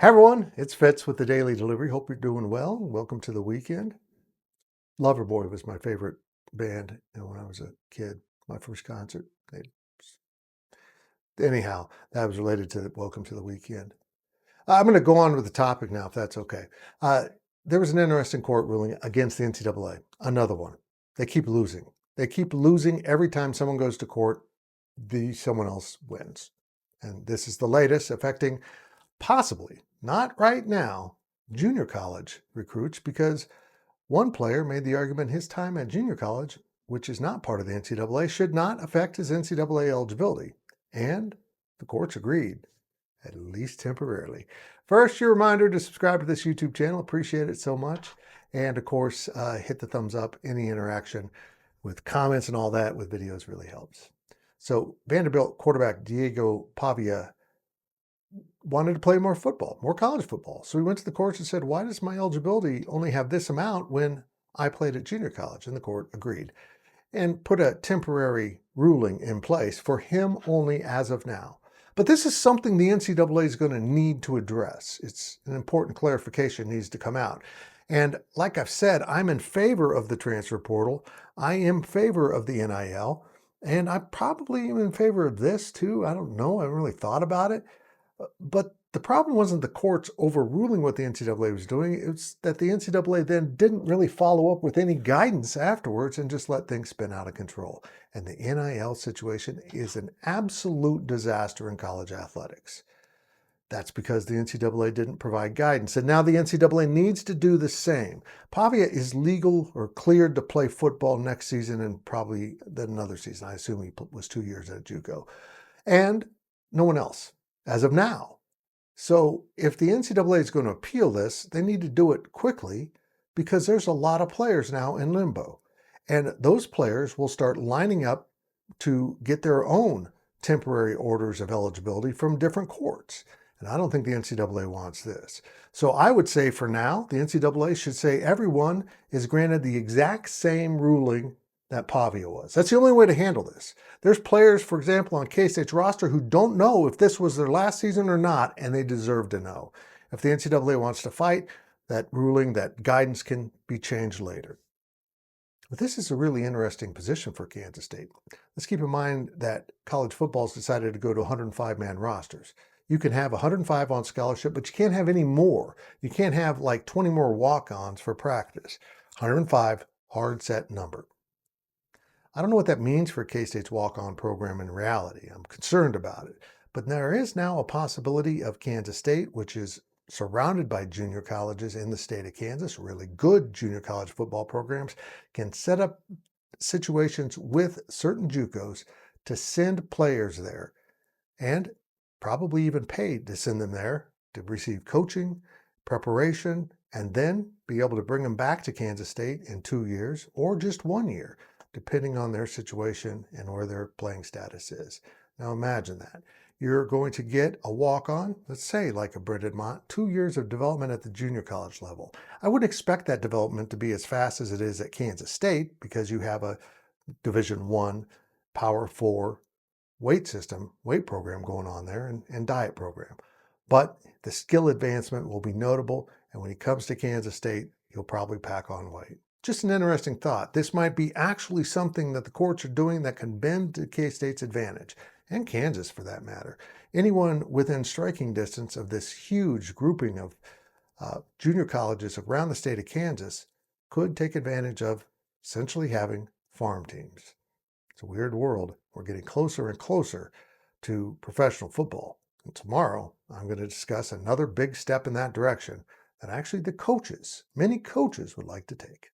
Hey everyone, it's Fitz with the Daily Delivery. Hope you're doing well. Welcome to the weekend. Loverboy was my favorite band when I was a kid. My first concert. Anyhow, that was related to Welcome to the Weekend. I'm going to go on with the topic now, if that's okay. There was an interesting court ruling against the NCAA. Another one. They keep losing. They keep losing every time someone goes to court. Someone else wins. And this is the latest, affecting possibly, not right now, junior college recruits, because one player made the argument his time at junior college, which is not part of the NCAA, should not affect his NCAA eligibility. And the courts agreed, at least temporarily. First, your reminder to subscribe to this YouTube channel. Appreciate it so much. And of course, hit the thumbs up. Any interaction with comments and all that with videos really helps. So Vanderbilt quarterback Diego Pavia wanted to play more football, more college football. So he went to the courts and said, why does my eligibility only have this amount when I played at junior college? And the court agreed and put a temporary ruling in place for him only as of now. But this is something the NCAA is going to need to address. It's an important clarification needs to come out. And like I've said, I'm in favor of the transfer portal. I am in favor of the NIL. And I probably am in favor of this too. I don't know. I haven't really thought about it. But the problem wasn't the courts overruling what the NCAA was doing. It's that the NCAA then didn't really follow up with any guidance afterwards and just let things spin out of control. And the NIL situation is an absolute disaster in college athletics. That's because the NCAA didn't provide guidance. And now the NCAA needs to do the same. Pavia is legal or cleared to play football next season and probably then another season. I assume he was 2 years at JUCO. And no one else as of now. So if the NCAA is going to appeal this, they need to do it quickly because there's a lot of players now in limbo. And those players will start lining up to get their own temporary orders of eligibility from different courts. And I don't think the NCAA wants this. So I would say for now, the NCAA should say everyone is granted the exact same ruling that Pavia was. That's the only way to handle this. There's players, for example, on K-State's roster who don't know if this was their last season or not, and they deserve to know. If the NCAA wants to fight, that ruling, that guidance can be changed later. But this is a really interesting position for Kansas State. Let's keep in mind that college football's decided to go to 105-man rosters. You can have 105 on scholarship, but you can't have any more. You can't have like 20 more walk-ons for practice. 105, hard set number. I don't know what that means for K-State's walk-on program in reality. I'm concerned about it. But there is now a possibility of Kansas State, which is surrounded by junior colleges in the state of Kansas, really good junior college football programs, can set up situations with certain JUCOs to send players there and probably even paid to send them there to receive coaching, preparation, and then be able to bring them back to Kansas State in 2 years or just 1 year, depending on their situation and where their playing status is. Now imagine that. You're going to get a walk-on, let's say like a Brendan Mott, 2 years of development at the junior college level. I wouldn't expect that development to be as fast as it is at Kansas State because you have a Division I, Power 4 weight program going on there and diet program. But the skill advancement will be notable, and when he comes to Kansas State, he'll probably pack on weight. Just an interesting thought. This might be actually something that the courts are doing that can bend to K-State's advantage, and Kansas for that matter. Anyone within striking distance of this huge grouping of junior colleges around the state of Kansas could take advantage of essentially having farm teams. It's a weird world. We're getting closer and closer to professional football. And tomorrow, I'm going to discuss another big step in that direction that actually the coaches, many coaches would like to take.